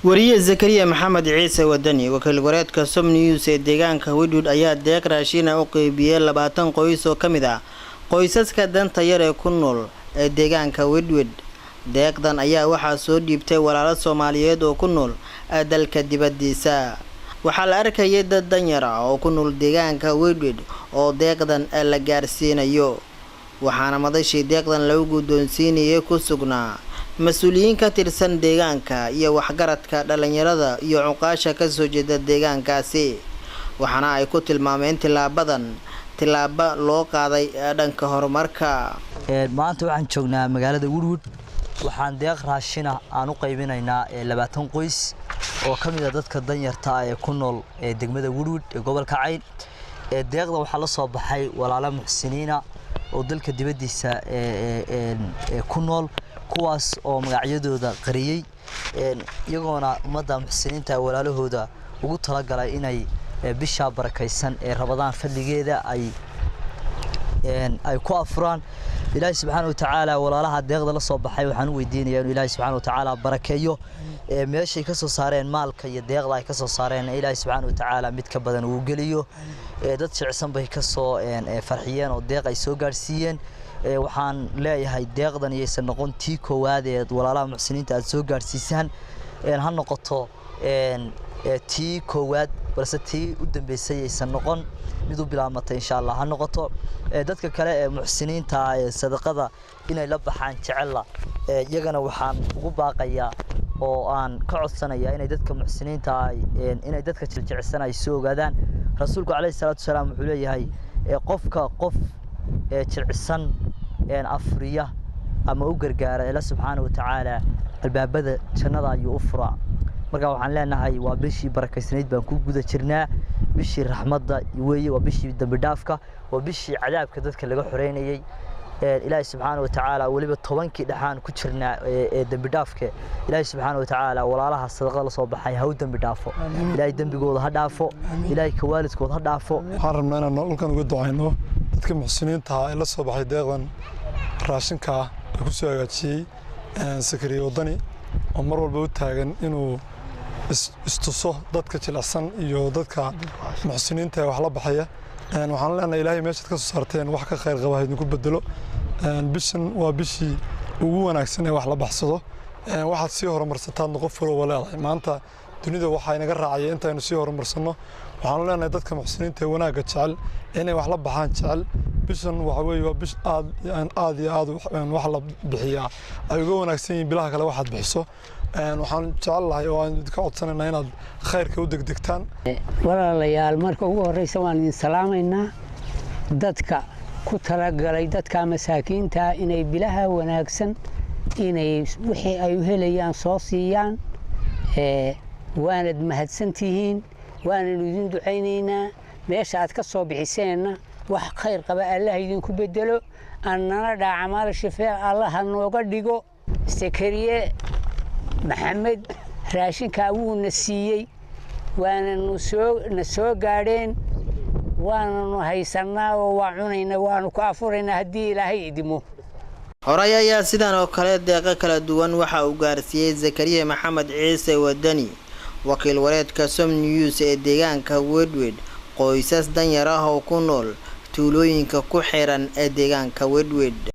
wariye Zakariya Maxamed Ciise Wadani wakiil wareedka Som News ee deegaanka Wedwood ayaa deeq raashin u qaybiyay 20 qoys oo kamid ah qoysaska danta yar ee ku nool ee deegaanka Wedwood. deeqdan ayaa waxaa soo dhiibtay walaalo Soomaaliyeed oo ku nool dalka dibadiisa. waxaa la arkayay dad danyar ah oo ku nool deegaanka Wedwood oo deeqdan la gaarsiinayo, waxaana madashii deeqdan lagu guddoonsiinayay ku sugnaa mas'uuliyiin ka tirsan deegaanka iyo waxgaradka dhalinyarada iyo cuqaasha ka soo jeeda deegaankaasi, waxaana ay ku tilmaameen tilaabo loo qaaday dhanka horumarka. maanta waxaan joognaa magaalada Wedwood, waxaan deeq raashin ah aan u qaybinaynaa 20 qoys oo kamid ah dadka danyarta ah ee ku nool degmada Wedwood ee gobolka Cayn. deeqda waxaa la soo baxay walaalo muxsiniina oo dalka dibadiisa ku nool, kuwaas oo magacyadooda qariyay iyagoona ummadda muxsiniinta walaalahooda ugu talagalay inay bisha barakaysan ee Ramadaan fadligeeda ay ku afuraan. Ilaahay subhanahu wa ta'ala walaalaha deeqda la soo baxay waxaan u weydiinayaa in Ilaahay subhanahu wa ta'ala barakeeyo meeshay ka soo saareen maalka iyo deeqda ay ka soo saareen Ilaahay subhanahu wa ta'ala mid ka badan uu geliyo. dad shicsan bay ka soo farxiyeen oo deeq ay soo gaarsiiyeen. waxaan leeyahay deeqdan aysan noqon tii koowaad ee walaalaha muxsiniinta aad soo gaarsiisaan, ha noqoto tii koowaad balse tii u dambeysay aysan noqon mid u bilaabmatay insha Allah ha noqoto. dadka kale ee muxsiniinta ee sadaqada inay la baxaan jecel iyagana waxaan ugu baaqayaa oo aan ka codsanayaa inay dadka muxsiniinta inay dadka jilcsan ay soo ogaadaan. rasuulku kaleey salaatu salaam wuxuu leeyahay qofka qof jilcsan afriya ama u gargaara Ilaahay subhanahu wa ta'ala albaabada jannada ayuu u furaa. marka waxaan leenahay waa bishii barakaysnayd baan ku guda jirnaa, bishii raxmadda weeye, waa bishii dambi dhaafka, waa bishii cadaabka dadka laga xoreynayay. Ilaahay subhanahu wa ta'ala waliba 10kii dhaxaan ku jirnaa dambi dhaafka. Ilaahay subhanahu wa ta'ala walaalaha sadaqa la soo baxay ha u dambi dhaafo, Ilaahay dambigooda ha dhaafo, Ilaahay ka waalidkooda ha dhaafo. waxaan rabnaa inaan nololkan uga ducayno dadka muxsiniinta ah ee la soo baxay deeqdan raashinka ah ee ku soo hagaajiyay Zakariya Wadani oo mar walba u taagan inuu istuso dadka jilicsan iyo dadka muxsiniinta wax la baxaya. waxaan leenahay Ilaahay meesha ka soo saarteen wax ka khayr qaba idinku bedelo. bishan waa bishii ugu wanaagsan ee wax la baxsado. waxaad sii horumarsataan qof walba leedahay. maanta dunida waxa inaga raacay intaaynu sii horumarsano. waxaan leenahay dadka muxsiniinta wanaaga jecel inay wax la baxaan jecel. bishan waxa weeye waa bish aad iyo aad wax la bixiyaa ay uga wanaagsan yihiin bilaha kale waxaad bixiso. waxaan jecelahay oo aan ka codsanaynaa inaad khayrka u degdegtaan. walaalayaal marka ugu horeysa waan idin salaamaynaa dadka ku talagalay dadka masaakiinta inay bilaha wanaagsan inay wixii ay u helayaan soo siiyaan. waanad mahadsantihiin, waananu idin ducaynaynaa. meesha aad ka soo bixiseenna wax khayr qaba Allah idinku bedelo, annana dhaacamaal shifaa Allah nooga dhigo. Zakariya Maxamed raashinka wuu na siiyay, waana soo gaadheen, waana haysanaa oo waa cunaynaa, waana ku afuraynaa haddii Ilaahay idimo. Horay ayaa sidan oo kale deeq kala duwan waxa uu gaarsiiyay Zakariya Maxamed Ciise Wadani wakiil wareedka Som News ee deegaanka Wedwood qoysas danyar ah oo ku nool tuulooyinka ku xiran ee deegaanka Wedwood.